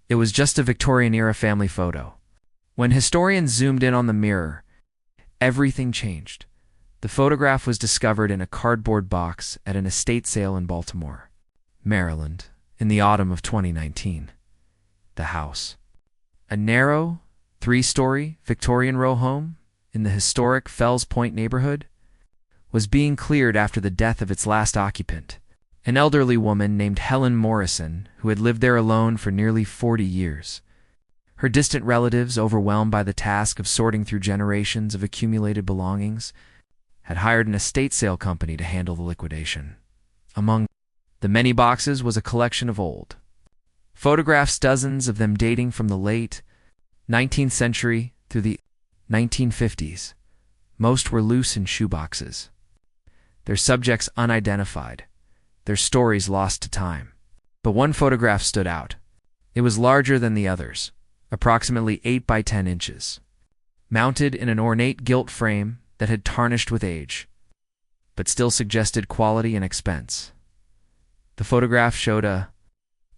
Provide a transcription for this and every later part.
It was just a Victorian-era family photo. When historians zoomed in on the mirror, everything changed. The photograph was discovered in a cardboard box at an estate sale in Baltimore, Maryland, in the autumn of 2019. The house, a narrow, three-story Victorian row home in the historic Fells Point neighborhood, was being cleared after the death of its last occupant, an elderly woman named Helen Morrison, who had lived there alone for nearly 40 years. Her distant relatives, overwhelmed by the task of sorting through generations of accumulated belongings, had hired an estate sale company to handle the liquidation. Among the many boxes was a collection of old photographs, dozens of them dating from the late 19th century through the 1950s. Most were loose in shoeboxes, their subjects unidentified, their stories lost to time. But one photograph stood out. It was larger than the others, approximately 8 by 10 inches, mounted in an ornate gilt frame that had tarnished with age, but still suggested quality and expense. The photograph showed a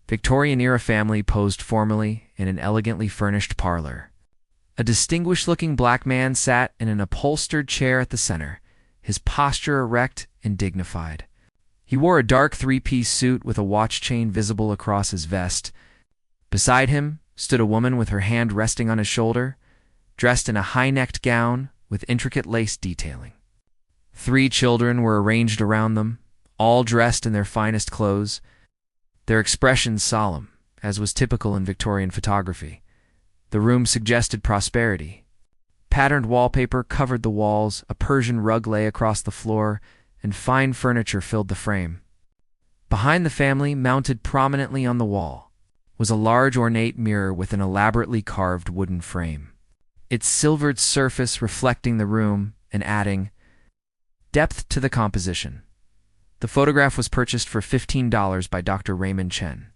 Victorian-era family posed formally in an elegantly furnished parlor. A distinguished-looking black man sat in an upholstered chair at the center, his posture erect and dignified. He wore a dark three-piece suit with a watch chain visible across his vest. Beside him stood a woman with her hand resting on his shoulder, dressed in a high-necked gown with intricate lace detailing. 3 children were arranged around them, all dressed in their finest clothes, their expressions solemn, as was typical in Victorian photography. The room suggested prosperity. Patterned wallpaper covered the walls, a Persian rug lay across the floor, and fine furniture filled the frame. Behind the family, mounted prominently on the wall, was a large ornate mirror with an elaborately carved wooden frame, its silvered surface reflecting the room and adding depth to the composition. The photograph was purchased for $15 by Dr. Raymond Chen,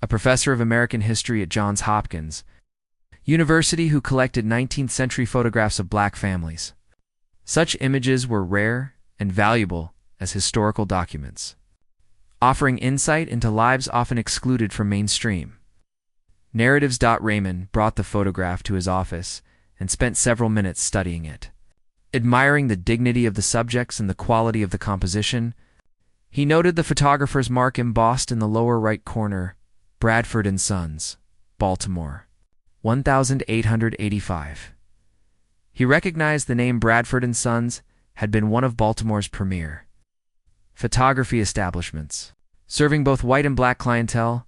a professor of American history at Johns Hopkins University who collected 19th-century photographs of black families. Such images were rare and valuable as historical documents, offering insight into lives often excluded from mainstream narratives. Raymond brought the photograph to his office and spent several minutes studying it. Admiring the dignity of the subjects and the quality of the composition, he noted the photographer's mark embossed in the lower right corner, Bradford & Sons, Baltimore, 1885. He recognized the name Bradford & Sons had been one of Baltimore's premier photography establishments. Serving both white and black clientele,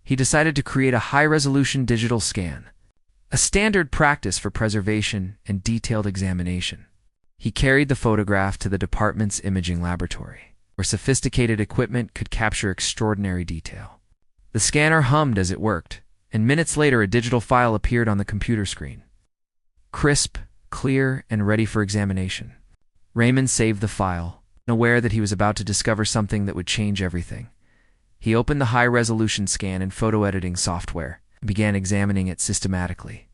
he decided to create a high-resolution digital scan, a standard practice for preservation and detailed examination. He carried the photograph to the department's imaging laboratory, where sophisticated equipment could capture extraordinary detail. The scanner hummed as it worked, and minutes later a digital file appeared on the computer screen. Crisp, clear, and ready for examination. Raymond saved the file, aware that he was about to discover something that would change everything. He opened the high-resolution scan in photo editing software and began examining it systematically.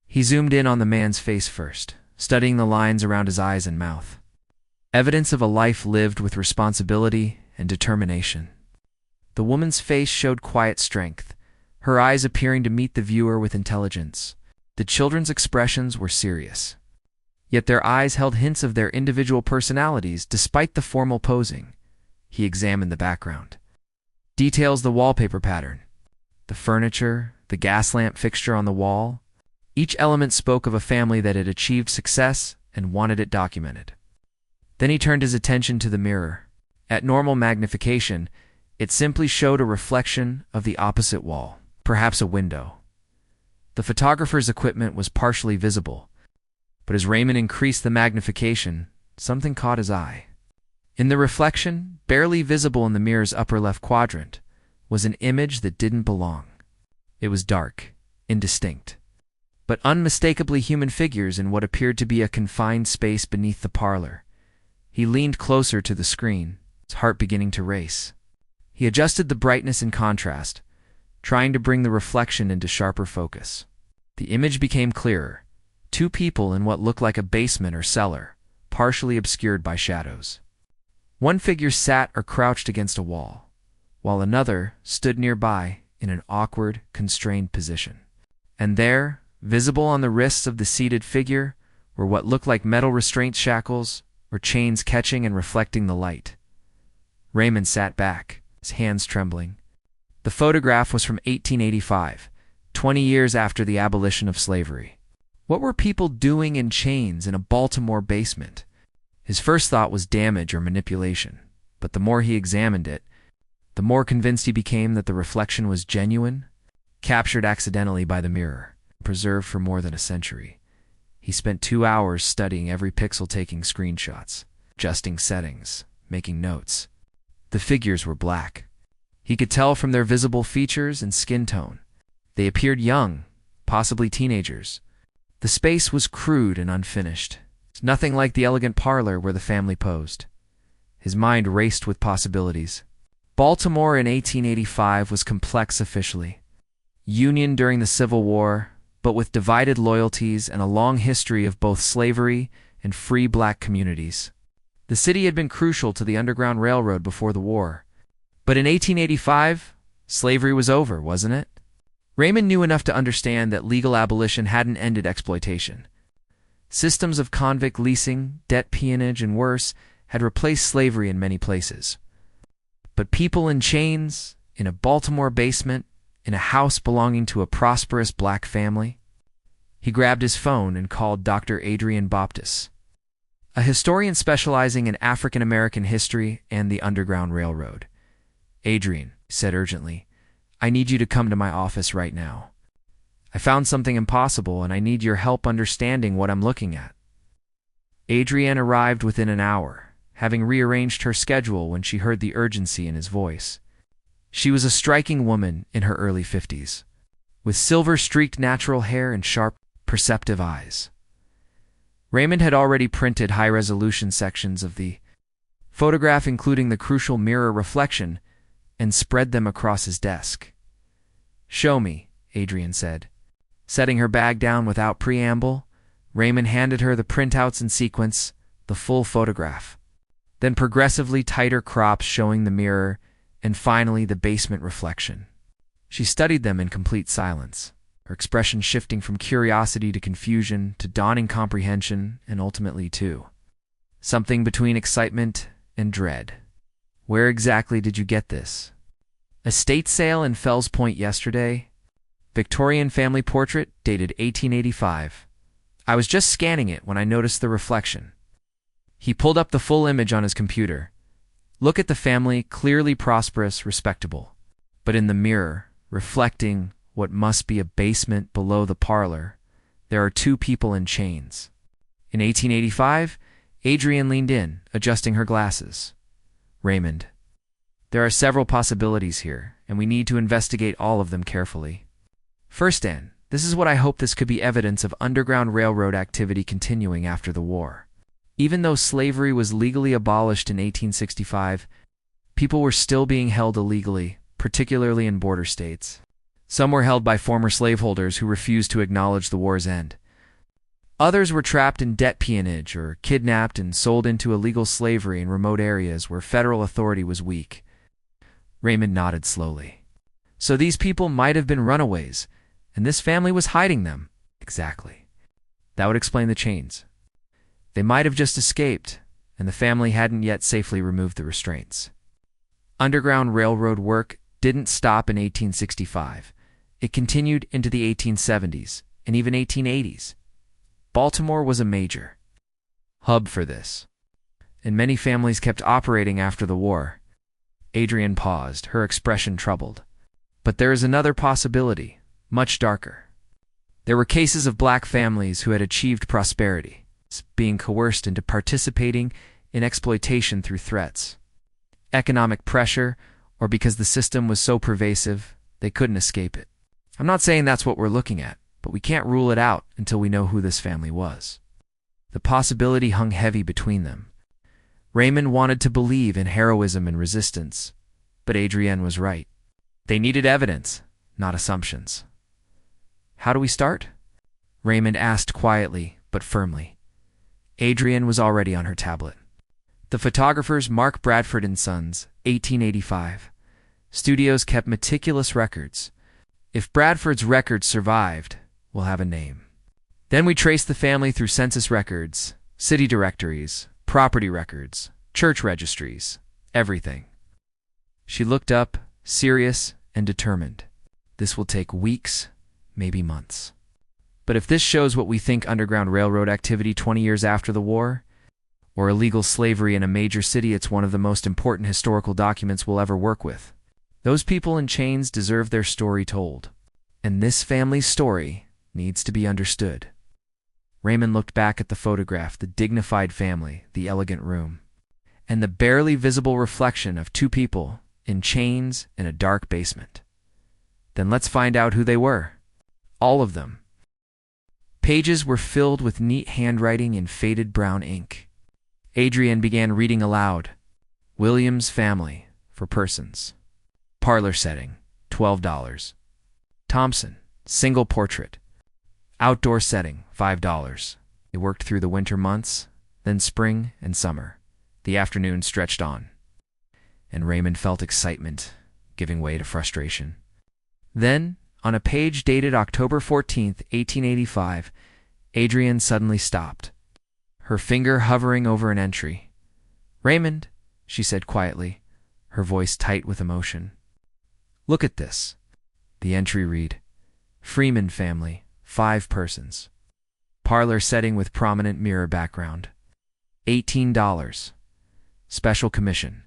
He zoomed in on the man's face first, studying the lines around his eyes and mouth. Evidence of a life lived with responsibility and determination. The woman's face showed quiet strength, her eyes appearing to meet the viewer with intelligence. The children's expressions were serious, yet their eyes held hints of their individual personalities despite the formal posing. He examined the background. Details: the wallpaper pattern, the furniture, the gas lamp fixture on the wall. Each element spoke of a family that had achieved success and wanted it documented. Then he turned his attention to the mirror. At normal magnification, it simply showed a reflection of the opposite wall, perhaps a window. The photographer's equipment was partially visible, but as Raymond increased the magnification, something caught his eye. In the reflection, barely visible in the mirror's upper left quadrant, was an image that didn't belong. It was dark, indistinct, but unmistakably human figures in what appeared to be a confined space beneath the parlor. He leaned closer to the screen, his heart beginning to race. He adjusted the brightness and contrast, trying to bring the reflection into sharper focus. The image became clearer. 2 people in what looked like a basement or cellar, partially obscured by shadows. One figure sat or crouched against a wall, while another stood nearby, in an awkward, constrained position. And there, visible on the wrists of the seated figure, were what looked like metal restraint shackles or chains catching and reflecting the light. Raymond sat back, his hands trembling. The photograph was from 1885, 20 years after the abolition of slavery. What were people doing in chains in a Baltimore basement? His first thought was damage or manipulation, but the more he examined it, the more convinced he became that the reflection was genuine, captured accidentally by the mirror, preserved for more than a century. He spent 2 hours studying every pixel, taking screenshots, adjusting settings, making notes. The figures were black. He could tell from their visible features and skin tone. They appeared young, possibly teenagers. The space was crude and unfinished, nothing like the elegant parlor where the family posed. His mind raced with possibilities. Baltimore in 1885 was complex officially. Union during the Civil War, but with divided loyalties and a long history of both slavery and free black communities. The city had been crucial to the Underground Railroad before the war. But in 1885, slavery was over, wasn't it? Raymond knew enough to understand that legal abolition hadn't ended exploitation. Systems of convict leasing, debt peonage, and worse had replaced slavery in many places. But people in chains, in a Baltimore basement, in a house belonging to a prosperous black family? He grabbed his phone and called Dr. Adrian Boptis, a historian specializing in African American history and the Underground Railroad. "Adrian," he said urgently, "I need you to come to my office right now. I found something impossible, and I need your help understanding what I'm looking at." Adrienne arrived within an hour, having rearranged her schedule when she heard the urgency in his voice. She was a striking woman in her early 50s, with silver-streaked natural hair and sharp, perceptive eyes. Raymond had already printed high-resolution sections of the photograph, including the crucial mirror reflection, and spread them across his desk. "Show me," Adrienne said. Setting her bag down without preamble, Raymond handed her the printouts in sequence, the full photograph, then progressively tighter crops showing the mirror, and finally the basement reflection. She studied them in complete silence, her expression shifting from curiosity to confusion to dawning comprehension and ultimately to something between excitement and dread. "Where exactly did you get this?" "Estate sale in Fells Point yesterday. Victorian family portrait dated 1885. I was just scanning it when I noticed the reflection." He pulled up the full image on his computer. Look at the family, clearly prosperous, respectable. But in the mirror, reflecting what must be a basement below the parlor, there are 2 people in chains. In 1885, Adrienne leaned in, adjusting her glasses. "Raymond, there are several possibilities here, and we need to investigate all of them carefully. First, Anne, this is what I hope this could be evidence of Underground Railroad activity continuing after the war. Even though slavery was legally abolished in 1865, people were still being held illegally, particularly in border states. Some were held by former slaveholders who refused to acknowledge the war's end. Others were trapped in debt peonage or kidnapped and sold into illegal slavery in remote areas where federal authority was weak." Raymond nodded slowly. "So these people might have been runaways, and this family was hiding them." "Exactly. That would explain the chains. They might have just escaped, and the family hadn't yet safely removed the restraints." Underground Railroad work didn't stop in 1865. It continued into the 1870s and even 1880s. Baltimore was a major hub for this, and many families kept operating after the war. Adrienne paused, her expression troubled. "But there is another possibility, much darker. There were cases of black families who had achieved prosperity, being coerced into participating in exploitation through threats, economic pressure, or because the system was so pervasive they couldn't escape it. I'm not saying that's what we're looking at, but we can't rule it out until we know who this family was." The possibility hung heavy between them. Raymond wanted to believe in heroism and resistance, but Adrienne was right. They needed evidence, not assumptions. "How do we start?" Raymond asked quietly but firmly. Adrienne was already on her tablet. "The photographers Mark Bradford and Sons, 1885. Studios kept meticulous records. If Bradford's records survived, we'll have a name. Then we traced the family through census records, city directories, property records, church registries, everything. She looked up, serious and determined. This will take weeks, maybe months. But if this shows what we think Underground Railroad activity 20 years after the war, or illegal slavery in a major city, it's one of the most important historical documents we'll ever work with. Those people in chains deserve their story told. And this family's story needs to be understood. Raymond looked back at the photograph, the dignified family, the elegant room, and the barely visible reflection of two people in chains in a dark basement. Then let's find out who they were. All of them. Pages were filled with neat handwriting in faded brown ink. Adrian began reading aloud. Williams family, for persons. Parlor setting, $12. Thompson, single portrait. Outdoor setting, $5. They worked through the winter months, then spring and summer. The afternoon stretched on, and Raymond felt excitement giving way to frustration. Then, on a page dated October 14th, 1885, Adrian suddenly stopped, her finger hovering over an entry. "Raymond," she said quietly, her voice tight with emotion. "Look at this." The entry read, "Freeman family, 5 persons. Parlor setting with prominent mirror background. $18. Special commission.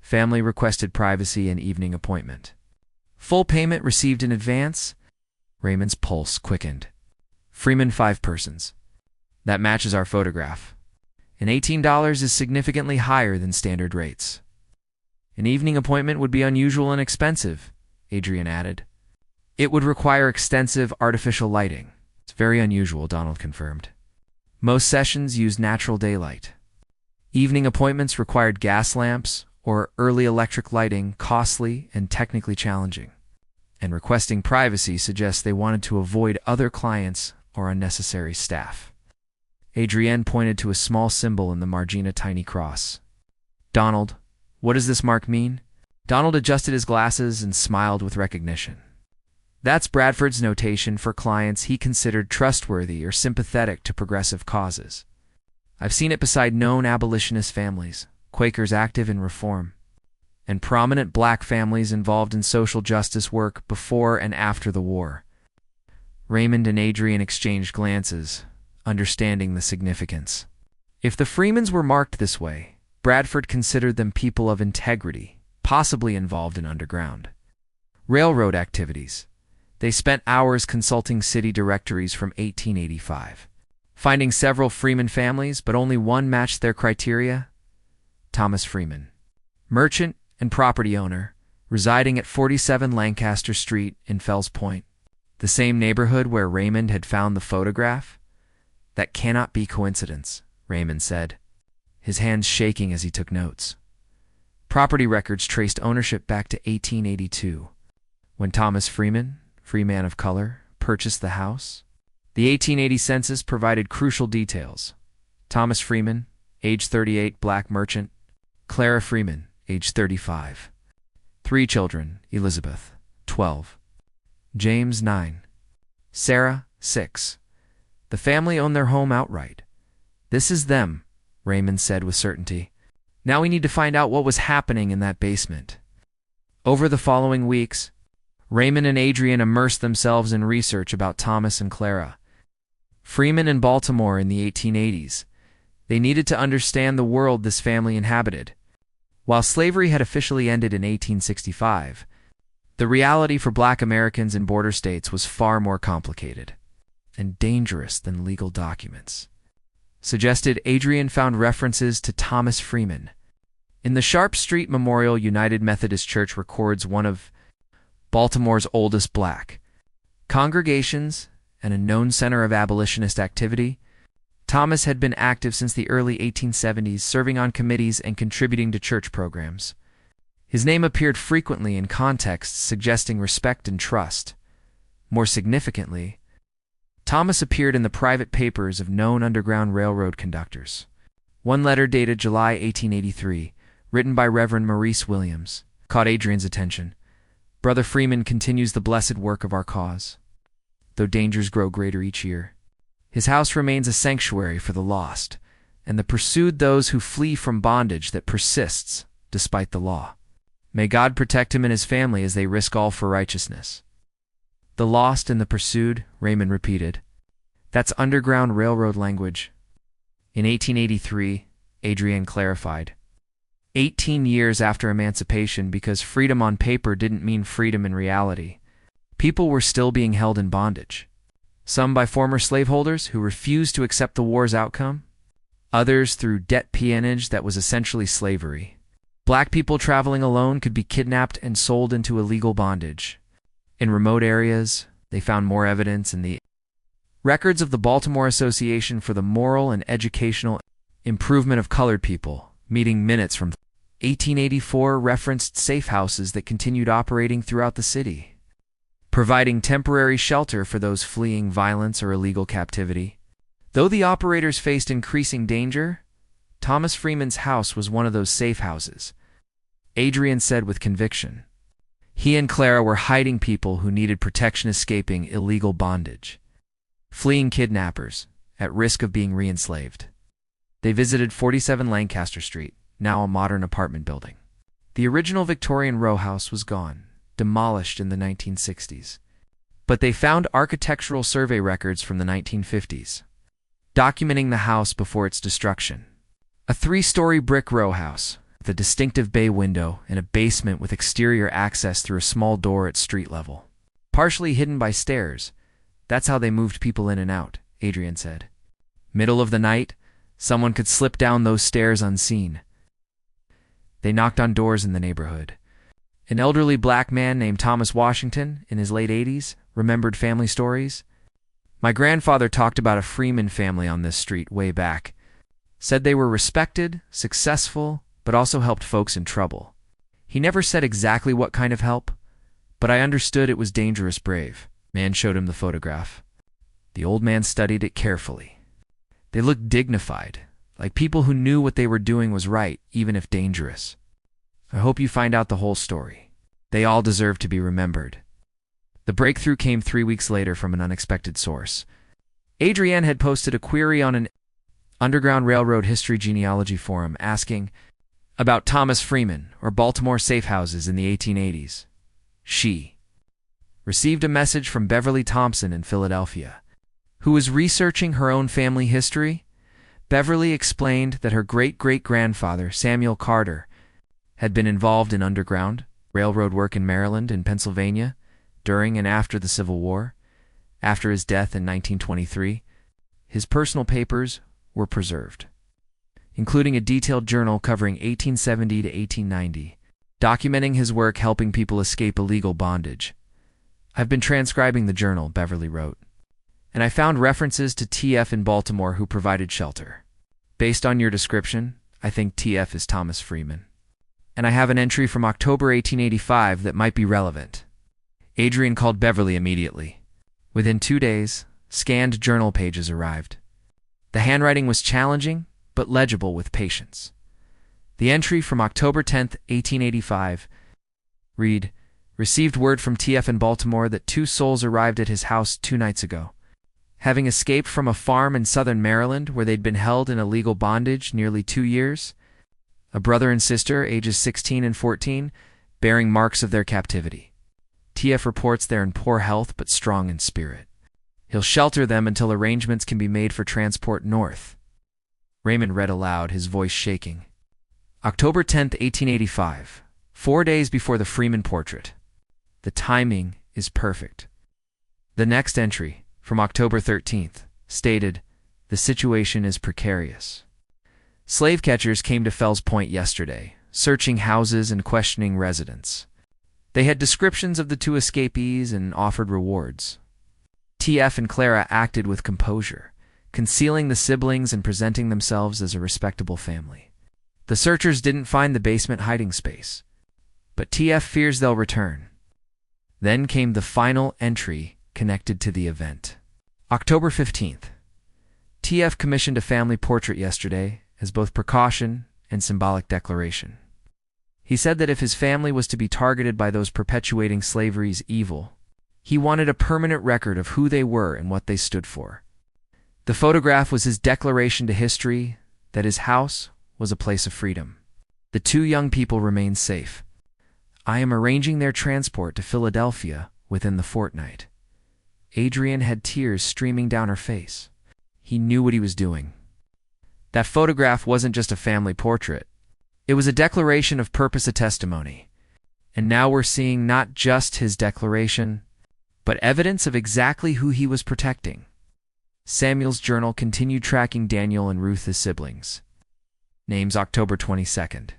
Family requested privacy and evening appointment. Full payment received in advance." Raymond's pulse quickened. "Freeman 5 persons. That matches our photograph. And $18 is significantly higher than standard rates. An evening appointment would be unusual and expensive," Adrian added. "It would require extensive artificial lighting." "It's very unusual," Donald confirmed. "Most sessions use natural daylight. Evening appointments required gas lamps or early electric lighting, costly and technically challenging. And requesting privacy suggests they wanted to avoid other clients or unnecessary staff." Adrienne pointed to a small symbol in the margin, a tiny cross. "Donald, what does this mark mean?" Donald adjusted his glasses and smiled with recognition. "That's Bradford's notation for clients he considered trustworthy or sympathetic to progressive causes. I've seen it beside known abolitionist families, Quakers active in reform, and prominent black families involved in social justice work before and after the war." Raymond and Adrian exchanged glances, understanding the significance. If the Freemans were marked this way, Bradford considered them people of integrity, possibly involved in underground railroad activities. They spent hours consulting city directories from 1885, finding several Freeman families, but only one matched their criteria: Thomas Freeman, merchant and property owner, residing at 47 Lancaster Street in Fells Point, the same neighborhood where Raymond had found the photograph. "That cannot be coincidence," Raymond said, his hands shaking as he took notes. Property records traced ownership back to 1882, when Thomas Freeman, free man of color, purchased the house. The 1880 census provided crucial details. Thomas Freeman, age 38, black merchant. Clara Freeman, age 35. 3 children: Elizabeth, 12. James, 9. Sarah, 6. The family owned their home outright. "This is them," Raymond said with certainty. "Now we need to find out what was happening in that basement." Over the following weeks, Raymond and Adrian immersed themselves in research about Thomas and Clara Freeman in Baltimore in the 1880s. They needed to understand the world this family inhabited. While slavery had officially ended in 1865, the reality for black Americans in border states was far more complicated and dangerous than legal documents suggested. Adrian found references to Thomas Freeman. In the Sharp Street Memorial, United Methodist Church records one of Baltimore's oldest black congregations and a known center of abolitionist activity. Thomas had been active since the early 1870s, serving on committees and contributing to church programs. His name appeared frequently in contexts suggesting respect and trust. More significantly, Thomas appeared in the private papers of known Underground Railroad conductors. One letter dated July 1883, written by Reverend Maurice Williams, caught Adrian's attention. Brother Freeman continues the blessed work of our cause, though dangers grow greater each year. His house remains a sanctuary for the lost, and the pursued those who flee from bondage that persists despite the law. May God protect him and his family as they risk all for righteousness. The lost and the pursued, Raymond repeated. That's Underground Railroad language. In 1883, Adrian clarified. 18 years after emancipation, because freedom on paper didn't mean freedom in reality. People were still being held in bondage. Some by former slaveholders who refused to accept the war's outcome. Others through debt peonage that was essentially slavery. Black people traveling alone could be kidnapped and sold into illegal bondage. In remote areas, they found more evidence in the records of the Baltimore Association for the Moral and Educational Improvement of Colored People, meeting minutes from 1884 referenced safe houses that continued operating throughout the city, providing temporary shelter for those fleeing violence or illegal captivity. Though the operators faced increasing danger, Thomas Freeman's house was one of those safe houses, Adrian said with conviction. He and Clara were hiding people who needed protection escaping illegal bondage, fleeing kidnappers, at risk of being re-enslaved. They visited 47 Lancaster Street, now a modern apartment building. The original Victorian row house was gone, demolished in the 1960s. But they found architectural survey records from the 1950s, documenting the house before its destruction. A 3-story brick row house, with a distinctive bay window and a basement with exterior access through a small door at street level. Partially hidden by stairs, that's how they moved people in and out, Adrian said. Middle of the night, someone could slip down those stairs unseen. They knocked on doors in the neighborhood. An elderly black man named Thomas Washington, in his late 80s, remembered family stories. My grandfather talked about a Freeman family on this street way back. Said they were respected, successful, but also helped folks in trouble. He never said exactly what kind of help, but I understood it was dangerous brave. Man showed him the photograph. The old man studied it carefully. They looked dignified, like people who knew what they were doing was right, even if dangerous. I hope you find out the whole story. They all deserve to be remembered. The breakthrough came 3 weeks later from an unexpected source. Adrienne had posted a query on an Underground Railroad History Genealogy forum asking about Thomas Freeman or Baltimore safe houses in the 1880s. She received a message from Beverly Thompson in Philadelphia, who was researching her own family history. Beverly explained that her great-great-grandfather, Samuel Carter, had been involved in Underground Railroad work in Maryland and Pennsylvania during and after the Civil War. After his death in 1923, his personal papers were preserved, including a detailed journal covering 1870 to 1890, documenting his work helping people escape illegal bondage. I've been transcribing the journal, Beverly wrote, and I found references to TF in Baltimore who provided shelter. Based on your description, I think TF is Thomas Freeman. And I have an entry from October 1885 that might be relevant. Adrian called Beverly immediately. Within 2 days, scanned journal pages arrived. The handwriting was challenging, but legible with patience. The entry from October 10, 1885, read, received word from TF in Baltimore that 2 souls arrived at his house 2 nights ago. Having escaped from a farm in southern Maryland where they'd been held in illegal bondage nearly 2 years, a brother and sister, ages 16 and 14, bearing marks of their captivity. TF reports they're in poor health but strong in spirit. He'll shelter them until arrangements can be made for transport north. Raymond read aloud, his voice shaking. October 10, 1885, 4 days before the Freeman portrait. The timing is perfect. The next entry, from October 13th, stated, the situation is precarious. Slave catchers came to Fells Point yesterday, searching houses and questioning residents. They had descriptions of the 2 escapees and offered rewards. TF and Clara acted with composure, concealing the siblings and presenting themselves as a respectable family. The searchers didn't find the basement hiding space, but TF fears they'll return. Then came the final entry connected to the event. October 15th. TF commissioned a family portrait yesterday as both precaution and symbolic declaration. He said that if his family was to be targeted by those perpetuating slavery's evil, he wanted a permanent record of who they were and what they stood for. The photograph was his declaration to history that his house was a place of freedom. The two young people remain safe. I am arranging their transport to Philadelphia within the fortnight. Adrian had tears streaming down her face. He knew what he was doing. That photograph wasn't just a family portrait. It was a declaration of purpose, a testimony. And now we're seeing not just his declaration, but evidence of exactly who he was protecting. Samuel's journal continued tracking Daniel and Ruth as siblings. Names October 22nd.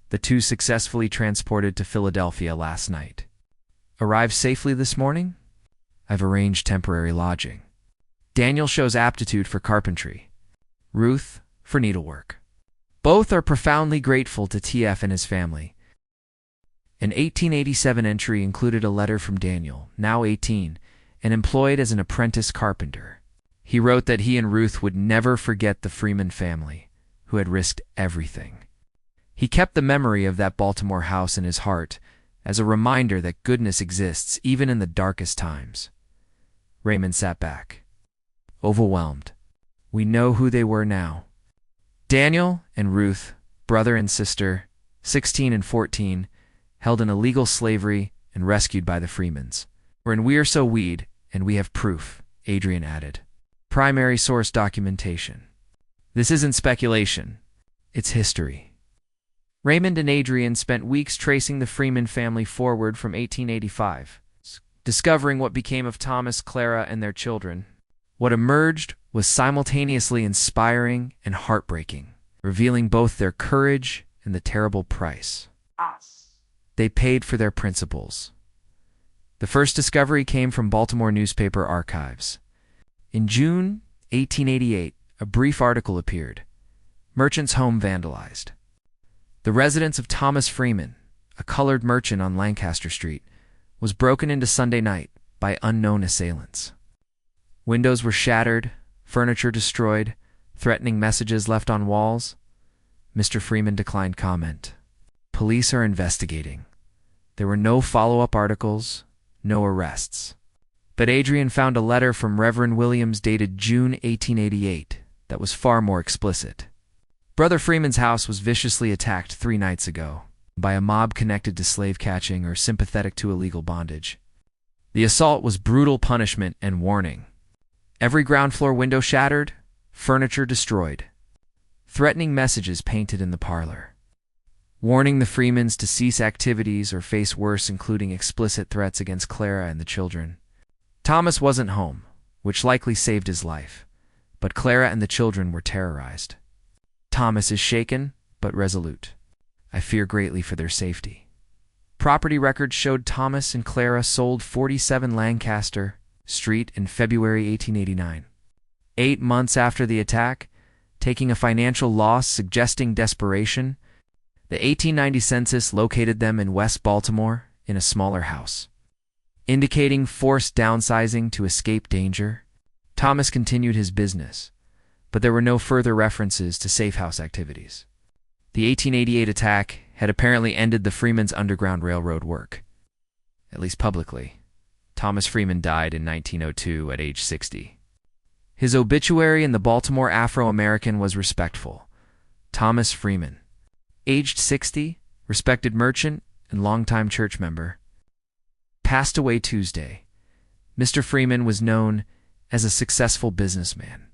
The two successfully transported to Philadelphia last night. Arrived safely this morning? I've arranged temporary lodging. Daniel shows aptitude for carpentry. Ruth for needlework. Both are profoundly grateful to TF and his family. An 1887 entry included a letter from Daniel, now 18, and employed as an apprentice carpenter. He wrote that he and Ruth would never forget the Freeman family, who had risked everything. He kept the memory of that Baltimore house in his heart as a reminder that goodness exists even in the darkest times. Raymond sat back, overwhelmed. We know who they were now. Daniel and Ruth, brother and sister, 16 and 14, held in illegal slavery and rescued by the Freemans. We are so weed, and we have proof, Adrian added. Primary source documentation. This isn't speculation. It's history. Raymond and Adrian spent weeks tracing the Freeman family forward from 1885, discovering what became of Thomas, Clara, and their children. What emerged was simultaneously inspiring and heartbreaking, revealing both their courage and the terrible price they paid for their principles. The first discovery came from Baltimore newspaper archives. In June 1888, a brief article appeared, Merchant's Home Vandalized. The residence of Thomas Freeman, a colored merchant on Lancaster Street, was broken into Sunday night by unknown assailants. Windows were shattered, furniture destroyed, threatening messages left on walls. Mr. Freeman declined comment. Police are investigating. There were no follow-up articles, no arrests. But Adrian found a letter from Reverend Williams dated June 1888 that was far more explicit. Brother Freeman's house was viciously attacked 3 nights ago by a mob connected to slave catching or sympathetic to illegal bondage. The assault was brutal punishment and warning. Every ground floor window shattered, furniture destroyed. Threatening messages painted in the parlor, warning the Freemans to cease activities or face worse, including explicit threats against Clara and the children. Thomas wasn't home, which likely saved his life, but Clara and the children were terrorized. Thomas is shaken, but resolute. I fear greatly for their safety. Property records showed Thomas and Clara sold 47 Lancaster Street in February 1889. 8 months after the attack, taking a financial loss suggesting desperation, the 1890 census located them in West Baltimore in a smaller house. Indicating forced downsizing to escape danger, Thomas continued his business, but there were no further references to safe house activities. The 1888 attack had apparently ended the Freeman's Underground Railroad work, at least publicly. Thomas Freeman died in 1902 at age 60. His obituary in the Baltimore Afro-American was respectful. Thomas Freeman, aged 60, respected merchant and longtime church member, passed away Tuesday. Mr. Freeman was known as a successful businessman,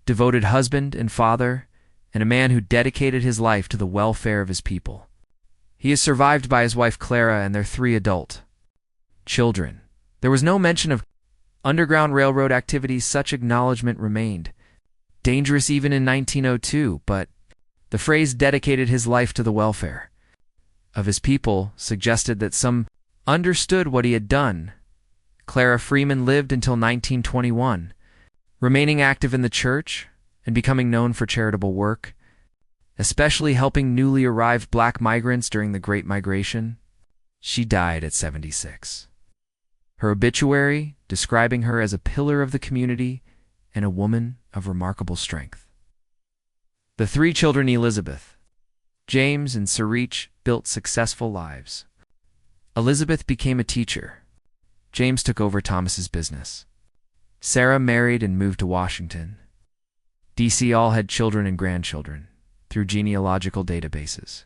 devoted husband and father, and a man who dedicated his life to the welfare of his people. He is survived by his wife Clara and their 3 adult children. There was no mention of Underground Railroad activities. Such acknowledgement remained dangerous even in 1902, but the phrase dedicated his life to the welfare of his people suggested that some understood what he had done. Clara Freeman lived until 1921, remaining active in the church and becoming known for charitable work, especially helping newly arrived black migrants during the Great Migration. She died at 76. Her obituary describing her as a pillar of the community and a woman of remarkable strength. The 3 children: Elizabeth, James and Sarich built successful lives. Elizabeth became a teacher. James took over Thomas's business. Sarah married and moved to Washington. DC all had children and grandchildren through genealogical databases.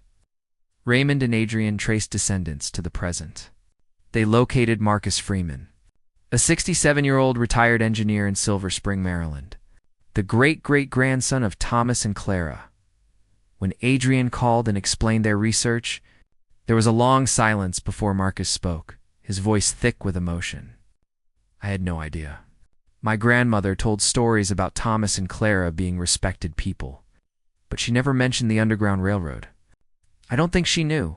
Raymond and Adrian traced descendants to the present. They located Marcus Freeman, a 67-year-old retired engineer in Silver Spring, Maryland, the great-great-grandson of Thomas and Clara. When Adrian called and explained their research, there was a long silence before Marcus spoke, his voice thick with emotion. I had no idea. My grandmother told stories about Thomas and Clara being respected people, but she never mentioned the Underground Railroad. I don't think she knew.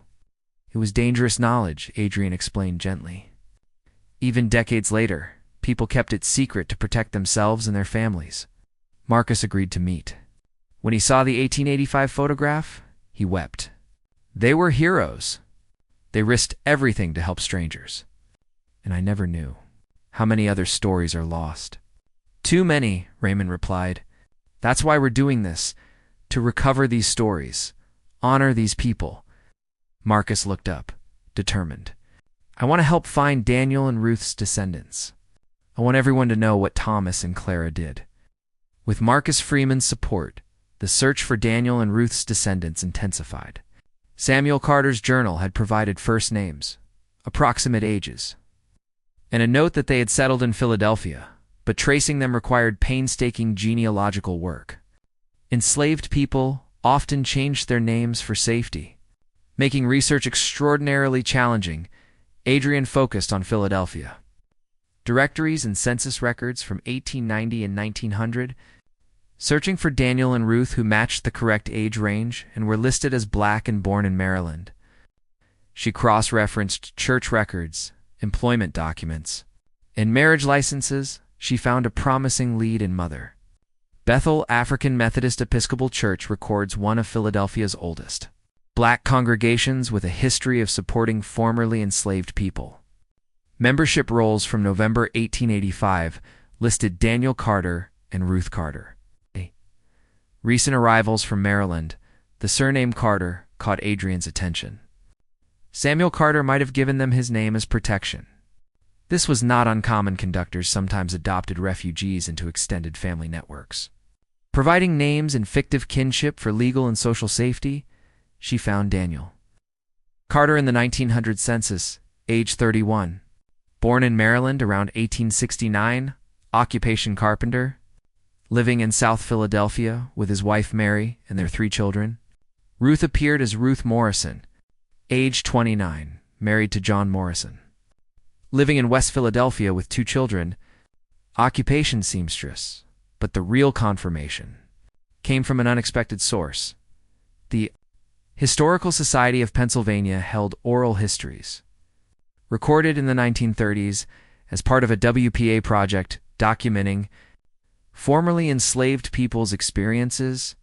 It was dangerous knowledge, Adrian explained gently. Even decades later, people kept it secret to protect themselves and their families. Marcus agreed to meet. When he saw the 1885 photograph, he wept. They were heroes. They risked everything to help strangers. And I never knew how many other stories are lost. Too many, Raymond replied. That's why we're doing this, to recover these stories, honor these people. Marcus looked up, determined. I want to help find Daniel and Ruth's descendants. I want everyone to know what Thomas and Clara did. With Marcus Freeman's support, the search for Daniel and Ruth's descendants intensified. Samuel Carter's journal had provided first names, approximate ages, and a note that they had settled in Philadelphia, but tracing them required painstaking genealogical work. Enslaved people often changed their names for safety. Making research extraordinarily challenging, Adrian focused on Philadelphia. Directories and census records from 1890 and 1900, searching for Daniel and Ruth who matched the correct age range and were listed as black and born in Maryland. She cross-referenced church records, employment documents. In marriage licenses, she found a promising lead in mother. Bethel African Methodist Episcopal Church records one of Philadelphia's oldest black congregations with a history of supporting formerly enslaved people. Membership rolls from November 1885 listed Daniel Carter and Ruth Carter. Recent arrivals from Maryland, the surname Carter caught Adrian's attention. Samuel Carter might have given them his name as protection. This was not uncommon. Conductors sometimes adopted refugees into extended family networks. Providing names and fictive kinship for legal and social safety, she found Daniel Carter in the 1900 census, age 31. Born in Maryland around 1869, occupation carpenter, living in South Philadelphia with his wife Mary and their 3 children. Ruth appeared as Ruth Morrison, age 29, married to John Morrison. Living in West Philadelphia with 2 children, occupation seamstress, but the real confirmation came from an unexpected source. The Historical Society of Pennsylvania held oral histories, recorded in the 1930s as part of a WPA project documenting formerly enslaved people's experiences.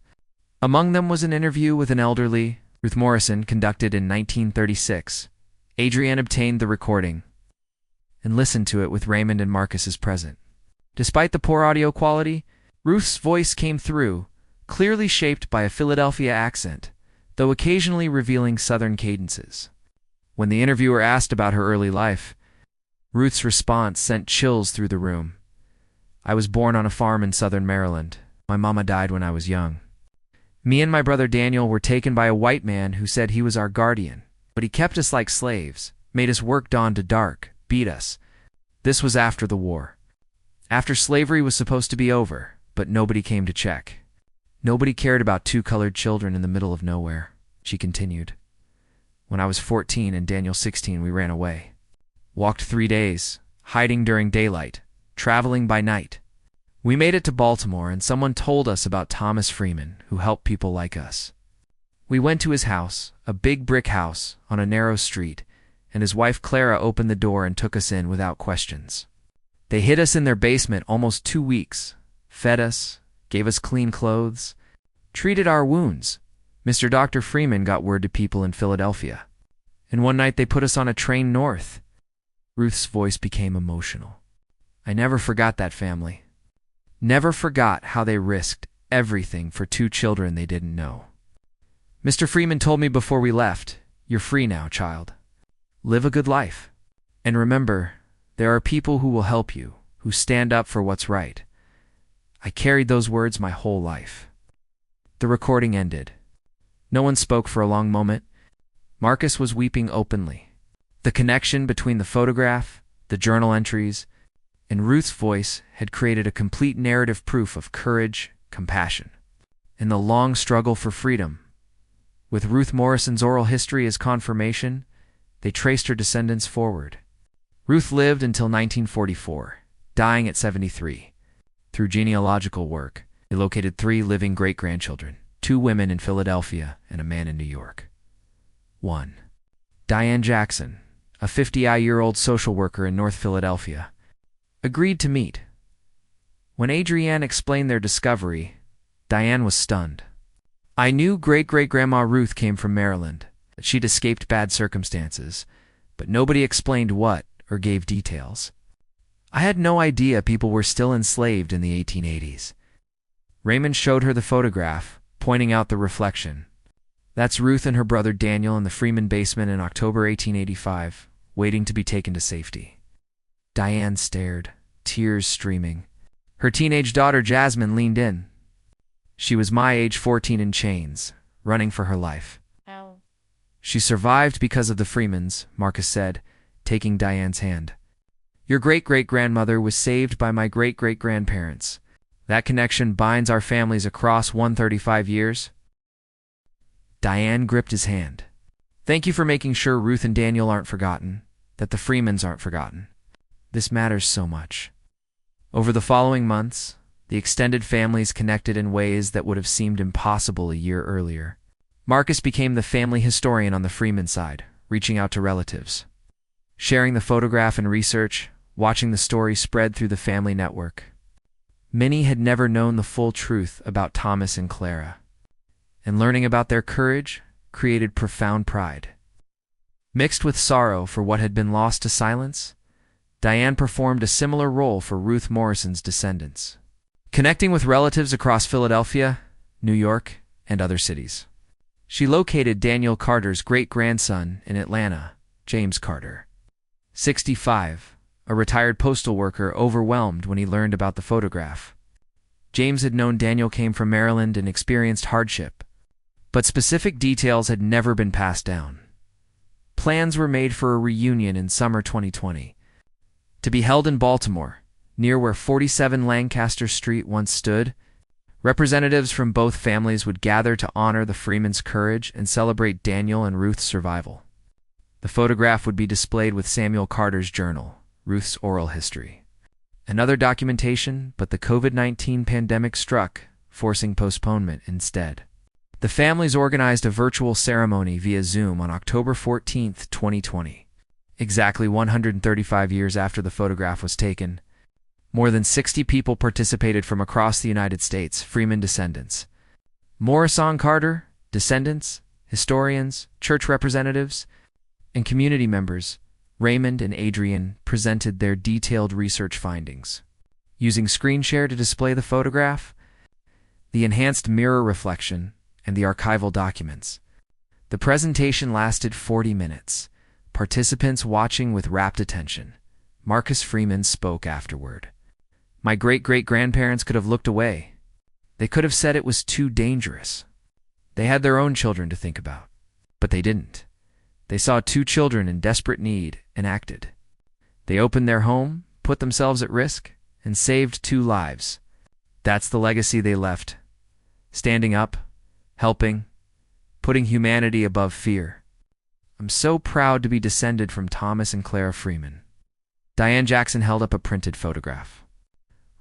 Among them was an interview with an elderly Ruth Morrison conducted in 1936. Adrian obtained the recording and listened to it with Raymond and Marcus as present. Despite the poor audio quality, Ruth's voice came through, clearly shaped by a Philadelphia accent, though occasionally revealing Southern cadences. When the interviewer asked about her early life, Ruth's response sent chills through the room. I was born on a farm in southern Maryland. My mama died when I was young. Me and my brother Daniel were taken by a white man who said he was our guardian, but he kept us like slaves, made us work dawn to dark, beat us. This was after the war. After slavery was supposed to be over, but nobody came to check. Nobody cared about 2 colored children in the middle of nowhere, she continued. When I was 14 and Daniel 16, we ran away. Walked 3 days, hiding during daylight, traveling by night. We made it to Baltimore and someone told us about Thomas Freeman, who helped people like us. We went to his house, a big brick house on a narrow street, and his wife Clara opened the door and took us in without questions. They hid us in their basement almost 2 weeks, fed us, gave us clean clothes, treated our wounds. Mr. Dr. Freeman got word to people in Philadelphia, and one night they put us on a train north. Ruth's voice became emotional. I never forgot that family. Never forgot how they risked everything for 2 children they didn't know. Mr. Freeman told me before we left, "You're free now, child. Live a good life. And remember, there are people who will help you, who stand up for what's right." I carried those words my whole life. The recording ended. No one spoke for a long moment. Marcus was weeping openly. The connection between the photograph, the journal entries, and Ruth's voice had created a complete narrative proof of courage, compassion, and the long struggle for freedom. With Ruth Morrison's oral history as confirmation, they traced her descendants forward. Ruth lived until 1944, dying at 73. Through genealogical work, they located 3 living great-grandchildren, 2 women in Philadelphia and a man in New York. 1. Diane Jackson, a 50-year-old social worker in North Philadelphia, agreed to meet. When Adrienne explained their discovery, Diane was stunned. "I knew great-great-grandma Ruth came from Maryland, that she'd escaped bad circumstances, but nobody explained what or gave details. I had no idea people were still enslaved in the 1880s. Raymond showed her the photograph, pointing out the reflection. "That's Ruth and her brother Daniel in the Freeman basement in October 1885, waiting to be taken to safety." Diane stared, tears streaming. Her teenage daughter Jasmine leaned in. She was my age, 14, in chains, running for her life. Ow. "She survived because of the Freemans," Marcus said, taking Diane's hand. "Your great-great-grandmother was saved by my great-great-grandparents. That connection binds our families across 135 years. Diane gripped his hand. "Thank you for making sure Ruth and Daniel aren't forgotten, that the Freemans aren't forgotten. This matters so much." Over the following months, the extended families connected in ways that would have seemed impossible a year earlier. Marcus became the family historian on the Freeman side, reaching out to relatives, sharing the photograph and research, watching the story spread through the family network. Many had never known the full truth about Thomas and Clara, and learning about their courage created profound pride. Mixed with sorrow for what had been lost to silence, Diane performed a similar role for Ruth Morrison's descendants, connecting with relatives across Philadelphia, New York, and other cities. She located Daniel Carter's great-grandson in Atlanta, James Carter, 65, a retired postal worker overwhelmed when he learned about the photograph. James had known Daniel came from Maryland and experienced hardship, but specific details had never been passed down. Plans were made for a reunion in summer 2020, to be held in Baltimore, near where 47 Lancaster Street once stood. Representatives from both families would gather to honor the Freemans' courage and celebrate Daniel and Ruth's survival. The photograph would be displayed with Samuel Carter's journal, Ruth's oral history, and other documentation, but the COVID-19 pandemic struck, forcing postponement instead. The families organized a virtual ceremony via Zoom on October 14, 2020. Exactly 135 years after the photograph was taken, more than 60 people participated from across the United States, Freeman descendants. Morrison Carter, descendants, historians, church representatives, and community members, Raymond and Adrienne, presented their detailed research findings. Using screen share to display the photograph, the enhanced mirror reflection, and the archival documents. The presentation lasted 40 minutes. Participants watching with rapt attention. Marcus Freeman spoke afterward. "My great-great-grandparents could have looked away. They could have said it was too dangerous. They had their own children to think about. But they didn't. They saw 2 children in desperate need and acted. They opened their home, put themselves at risk, and saved 2 lives. That's the legacy they left. Standing up, helping, putting humanity above fear. I'm so proud to be descended from Thomas and Clara Freeman." Diane Jackson held up a printed photograph.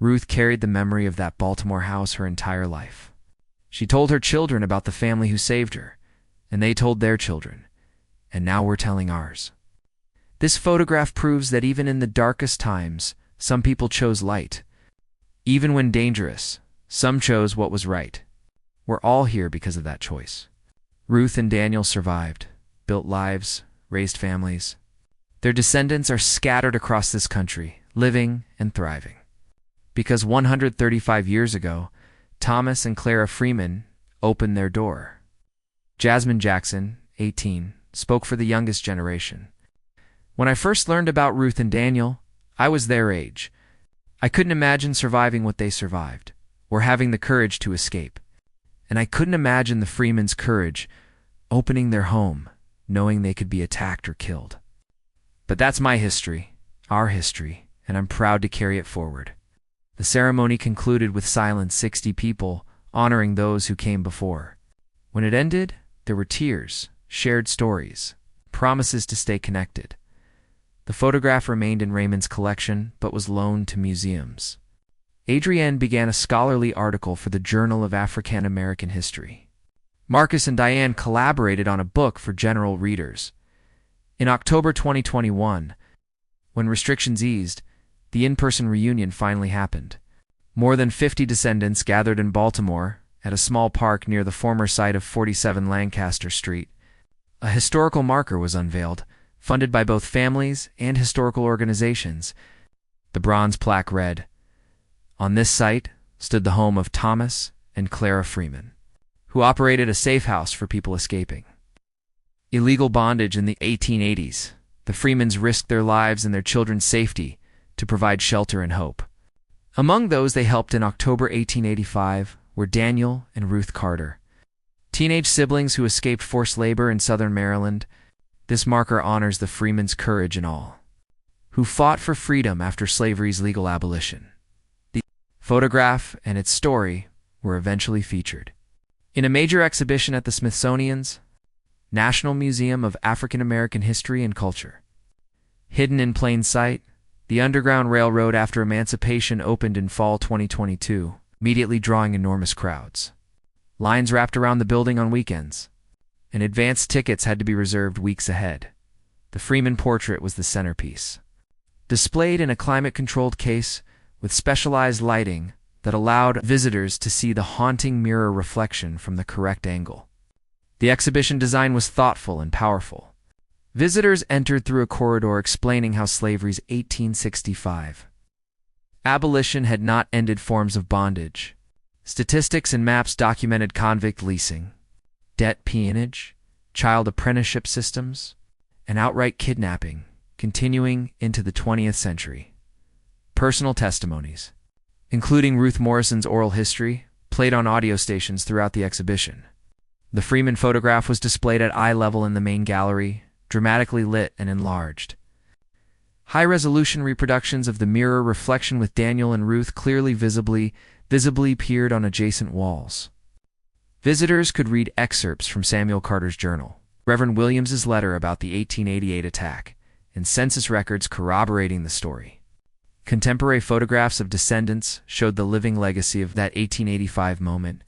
Ruth carried the memory of that Baltimore house her entire life. She told her children about the family who saved her, and they told their children, and now we're telling ours. This photograph proves that even in the darkest times, some people chose light. Even when dangerous, some chose what was right. We're all here because of that choice. Ruth and Daniel survived, built lives, raised families. Their descendants are scattered across this country, living and thriving. Because 135 years ago, Thomas and Clara Freeman opened their door. Jasmine Jackson, 18, spoke for the youngest generation. When I first learned about Ruth and Daniel, I was their age. I couldn't imagine surviving what they survived, or having the courage to escape. And I couldn't imagine the Freemans' courage, opening their home, knowing they could be attacked or killed. But that's my history, our history, and I'm proud to carry it forward. The ceremony concluded with silent 60 people, honoring those who came before. When it ended, there were tears, shared stories, promises to stay connected. The photograph remained in Raymond's collection, but was loaned to museums. Adrienne began a scholarly article for the Journal of African American History. Marcus and Diane collaborated on a book for general readers. In October 2021, when restrictions eased, the in-person reunion finally happened. More than 50 descendants gathered in Baltimore, at a small park near the former site of 47 Lancaster Street. A historical marker was unveiled, funded by both families and historical organizations. The bronze plaque read, "On this site stood the home of Thomas and Clara Freeman, who operated a safe house for people escaping. Illegal bondage in the 1880s, the Freemans risked their lives and their children's safety to provide shelter and hope. Among those they helped in October 1885 were Daniel and Ruth Carter, teenage siblings who escaped forced labor in southern Maryland. This marker honors the Freemans' courage and all, who fought for freedom after slavery's legal abolition." The photograph and its story were eventually featured in a major exhibition at the Smithsonian's National Museum of African American History and Culture. Hidden in plain sight, the Underground Railroad after emancipation opened in fall 2022, immediately drawing enormous crowds. Lines wrapped around the building on weekends, and advanced tickets had to be reserved weeks ahead. The Freeman portrait was the centerpiece, displayed in a climate-controlled case with specialized lighting that allowed visitors to see the haunting mirror reflection from the correct angle. The exhibition design was thoughtful and powerful. Visitors entered through a corridor explaining how slavery's 1865 abolition had not ended forms of bondage. Statistics and maps documented convict leasing, debt peonage, child apprenticeship systems, and outright kidnapping, continuing into the 20th century. Personal testimonies, including Ruth Morrison's oral history, played on audio stations throughout the exhibition. The Freeman photograph was displayed at eye level in the main gallery, dramatically lit and enlarged. High-resolution reproductions of the mirror reflection with Daniel and Ruth clearly visibly appeared on adjacent walls. Visitors could read excerpts from Samuel Carter's journal, Reverend Williams's letter about the 1888 attack, and census records corroborating the story. Contemporary photographs of descendants showed the living legacy of that 1885 moment.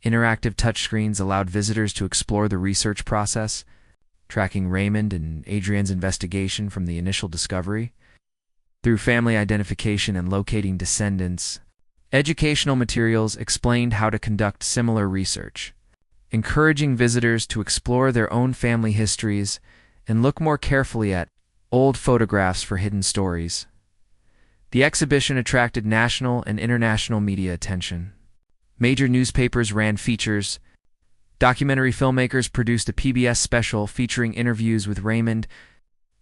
Interactive touchscreens allowed visitors to explore the research process, tracking Raymond and Adrienne's investigation from the initial discovery through family identification and locating descendants. Educational materials explained how to conduct similar research, encouraging visitors to explore their own family histories and look more carefully at old photographs for hidden stories. The exhibition attracted national and international media attention. Major newspapers ran features. Documentary filmmakers produced a PBS special featuring interviews with Raymond,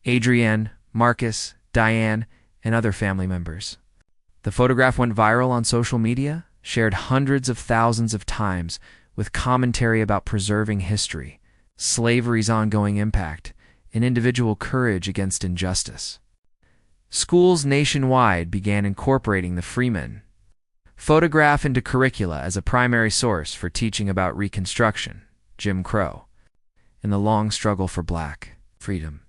Adrienne, Marcus, Diane, and other family members. The photograph went viral on social media, shared hundreds of thousands of times, with commentary about preserving history, slavery's ongoing impact, and individual courage against injustice. Schools nationwide began incorporating the Freeman photograph into curricula as a primary source for teaching about Reconstruction, Jim Crow, and the long struggle for Black freedom.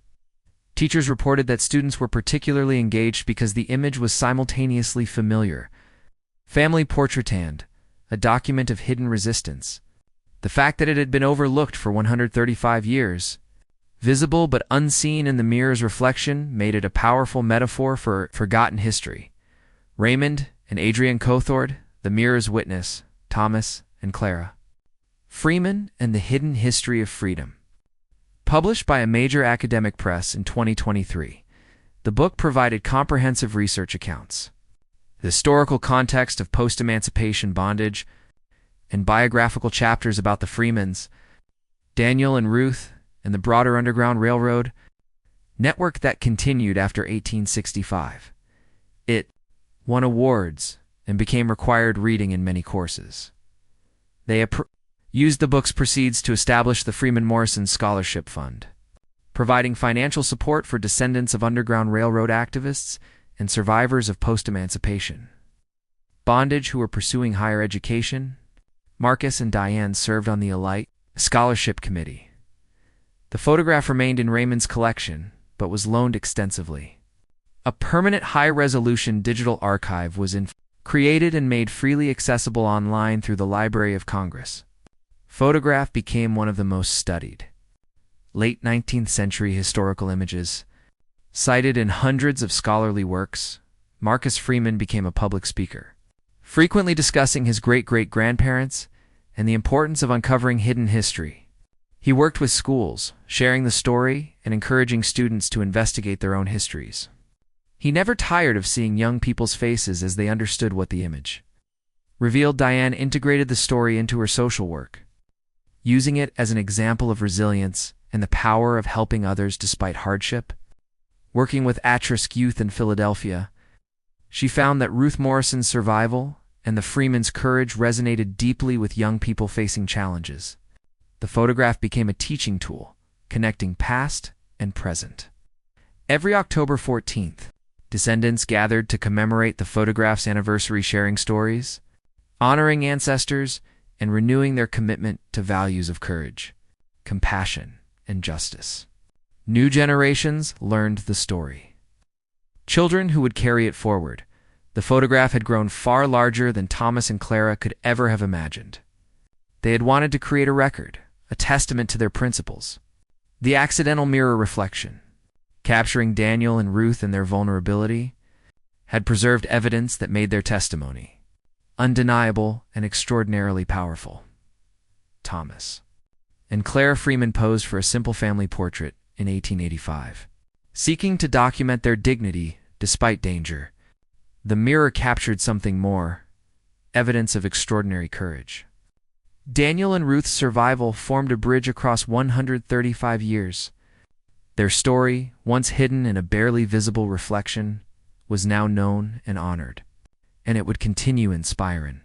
Teachers reported that students were particularly engaged because the image was simultaneously familiar. Family Portrait, a document of hidden resistance. The fact that it had been overlooked for 135 years, visible but unseen in the mirror's reflection, made it a powerful metaphor for forgotten history. Raymond and Adrienne Cothord, the mirror's witness, Thomas and Clara Freeman and the Hidden History of Freedom. Published by a major academic press in 2023, the book provided comprehensive research accounts, the historical context of post-emancipation bondage, and biographical chapters about the Freemans. Daniel and Ruth, and the broader Underground Railroad network that continued after 1865. It won awards and became required reading in many courses. They used the book's proceeds to establish the Freeman Morrison Scholarship Fund, providing financial support for descendants of Underground Railroad activists and survivors of post-emancipation bondage who were pursuing higher education. Marcus and Diane served on the Elite Scholarship Committee. The photograph remained in Raymond's collection, but was loaned extensively. A permanent high-resolution digital archive was created and made freely accessible online through the Library of Congress. Photograph became one of the most studied late 19th century historical images. Cited in hundreds of scholarly works, Marcus Freeman became a public speaker, frequently discussing his great-great-grandparents and the importance of uncovering hidden history. He worked with schools, sharing the story and encouraging students to investigate their own histories. He never tired of seeing young people's faces as they understood what the image revealed. Diane integrated the story into her social work, using it as an example of resilience and the power of helping others despite hardship. Working with at-risk youth in Philadelphia, she found that Ruth Morrison's survival and the Freeman's courage resonated deeply with young people facing challenges. The photograph became a teaching tool, connecting past and present. Every October 14th, descendants gathered to commemorate the photograph's anniversary, sharing stories, honoring ancestors, and renewing their commitment to values of courage, compassion, and justice. New generations learned the story. Children who would carry it forward. The photograph had grown far larger than Thomas and Clara could ever have imagined. They had wanted to create a record, a testament to their principles. The accidental mirror reflection, capturing Daniel and Ruth in their vulnerability, had preserved evidence that made their testimony undeniable and extraordinarily powerful. Thomas and Clara Freeman posed for a simple family portrait in 1885. Seeking to document their dignity despite danger, the mirror captured something more, evidence of extraordinary courage. Daniel and Ruth's survival formed a bridge across 135 years. Their story, once hidden in a barely visible reflection, was now known and honored, and it would continue inspiring.